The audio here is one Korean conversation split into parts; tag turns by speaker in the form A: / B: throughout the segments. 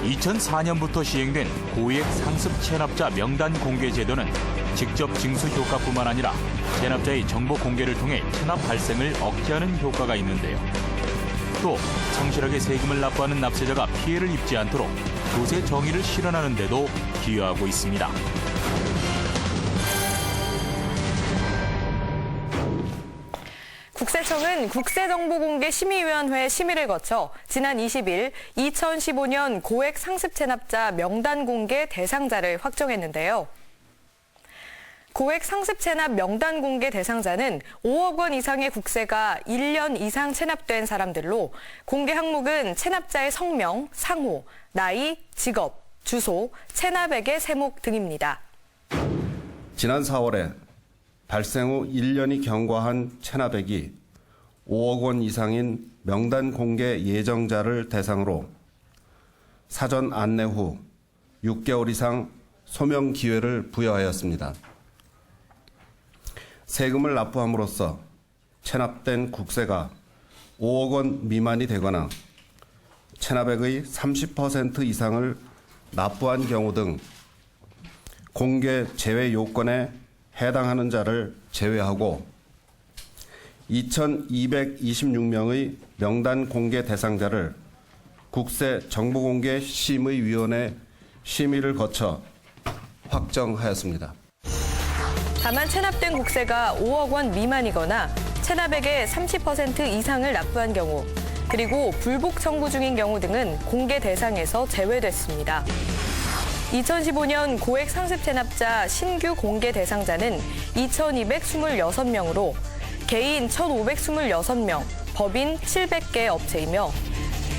A: 2004년부터 시행된 고액 상습 체납자 명단 공개 제도는 직접 징수 효과뿐만 아니라 체납자의 정보 공개를 통해 체납 발생을 억제하는 효과가 있는데요. 또 성실하게 세금을 납부하는 납세자가 피해를 입지 않도록 조세 정의를 실현하는 데도 기여하고 있습니다.
B: 국세청은 국세정보공개심의위원회 심의를 거쳐 지난 20일 2015년 고액 상습 체납자 명단 공개 대상자를 확정했는데요. 고액 상습 체납 명단 공개 대상자는 5억 원 이상의 국세가 1년 이상 체납된 사람들로 공개 항목은 체납자의 성명, 상호, 나이, 직업, 주소, 체납액의 세목 등입니다.
C: 지난 4월에 발생 후 1년이 경과한 체납액이 5억 원 이상인 명단 공개 예정자를 대상으로 사전 안내 후 6개월 이상 소명 기회를 부여하였습니다. 세금을 납부함으로써 체납된 국세가 5억 원 미만이 되거나 체납액의 30% 이상을 납부한 경우 등 공개 제외 요건에 해당하는 자를 제외하고 2,226명의 명단 공개 대상자를 국세정보공개심의위원회 심의를 거쳐 확정하였습니다.
B: 다만 체납된 국세가 5억 원 미만이거나 체납액의 30% 이상을 납부한 경우, 그리고 불복 청구 중인 경우 등은 공개 대상에서 제외됐습니다. 2015년 고액 상습 체납자 신규 공개 대상자는 2,226명으로 개인 1,526명, 법인 700개 업체이며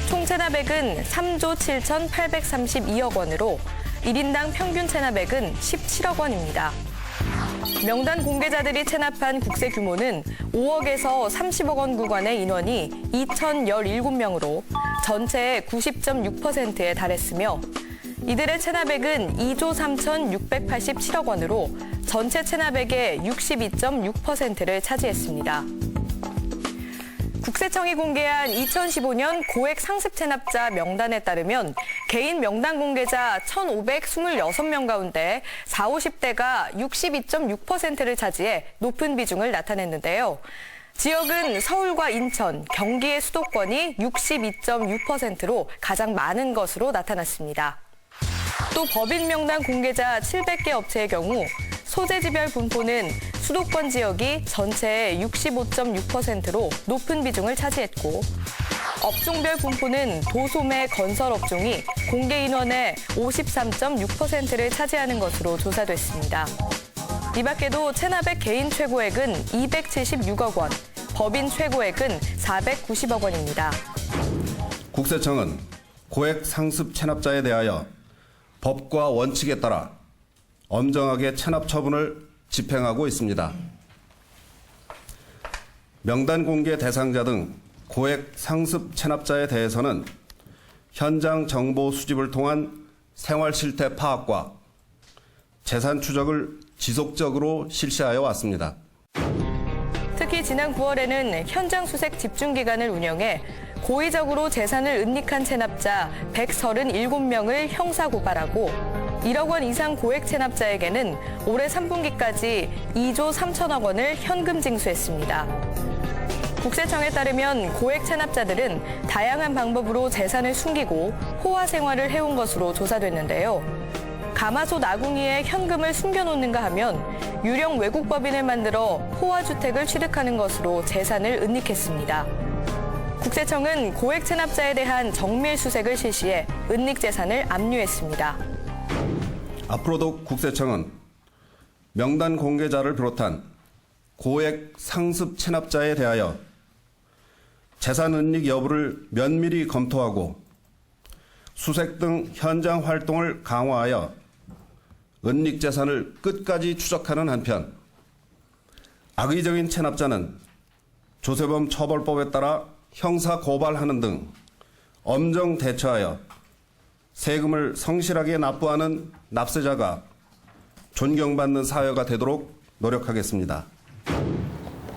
B: 총 체납액은 3조 7,832억 원으로 1인당 평균 체납액은 17억 원입니다. 명단 공개자들이 체납한 국세 규모는 5억에서 30억 원 구간의 인원이 2,017명으로 전체의 90.6%에 달했으며 이들의 체납액은 2조 3,687억 원으로 전체 체납액의 62.6%를 차지했습니다. 국세청이 공개한 2015년 고액 상습 체납자 명단에 따르면 개인 명단 공개자 1,526명 가운데 40, 50대가 62.6%를 차지해 높은 비중을 나타냈는데요. 지역은 서울과 인천, 경기의 수도권이 62.6%로 가장 많은 것으로 나타났습니다. 또 법인 명단 공개자 700개 업체의 경우 소재지별 분포는 수도권 지역이 전체의 65.6%로 높은 비중을 차지했고 업종별 분포는 도소매 건설업종이 공개 인원의 53.6%를 차지하는 것으로 조사됐습니다. 이 밖에도 체납액 개인 최고액은 276억 원, 법인 최고액은 490억 원입니다.
C: 국세청은 고액 상습 체납자에 대하여 법과 원칙에 따라 엄정하게 체납 처분을 집행하고 있습니다. 명단 공개 대상자 등 고액 상습 체납자에 대해서는 현장 정보 수집을 통한 생활 실태 파악과 재산 추적을 지속적으로 실시하여 왔습니다.
B: 특히 지난 9월에는 현장 수색 집중 기간을 운영해 고의적으로 재산을 은닉한 체납자 137명을 형사 고발하고 1억 원 이상 고액 체납자에게는 올해 3분기까지 2조 3천억 원을 현금 징수했습니다. 국세청에 따르면 고액 체납자들은 다양한 방법으로 재산을 숨기고 호화 생활을 해온 것으로 조사됐는데요. 가마솥 아궁이에 현금을 숨겨놓는가 하면 유령 외국 법인을 만들어 호화주택을 취득하는 것으로 재산을 은닉했습니다. 국세청은 고액 체납자에 대한 정밀 수색을 실시해 은닉 재산을 압류했습니다.
C: 앞으로도 국세청은 명단 공개자를 비롯한 고액 상습 체납자에 대하여 재산 은닉 여부를 면밀히 검토하고 수색 등 현장 활동을 강화하여 은닉 재산을 끝까지 추적하는 한편 악의적인 체납자는 조세범 처벌법에 따라 형사 고발하는 등 엄정 대처하여 세금을 성실하게 납부하는 납세자가 존경받는 사회가 되도록 노력하겠습니다.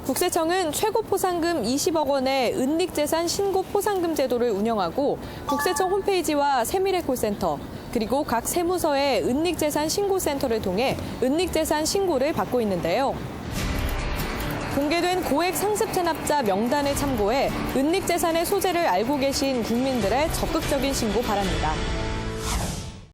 B: 국세청은 최고 포상금 20억 원의 은닉재산 신고 포상금 제도를 운영하고 국세청 홈페이지와 세밀의 콜센터 그리고 각 세무서의 은닉재산 신고센터를 통해 은닉재산 신고를 받고 있는데요. 공개된 고액 상습 체납자 명단을 참고해 은닉재산의 소재를 알고 계신 국민들의 적극적인 신고 바랍니다.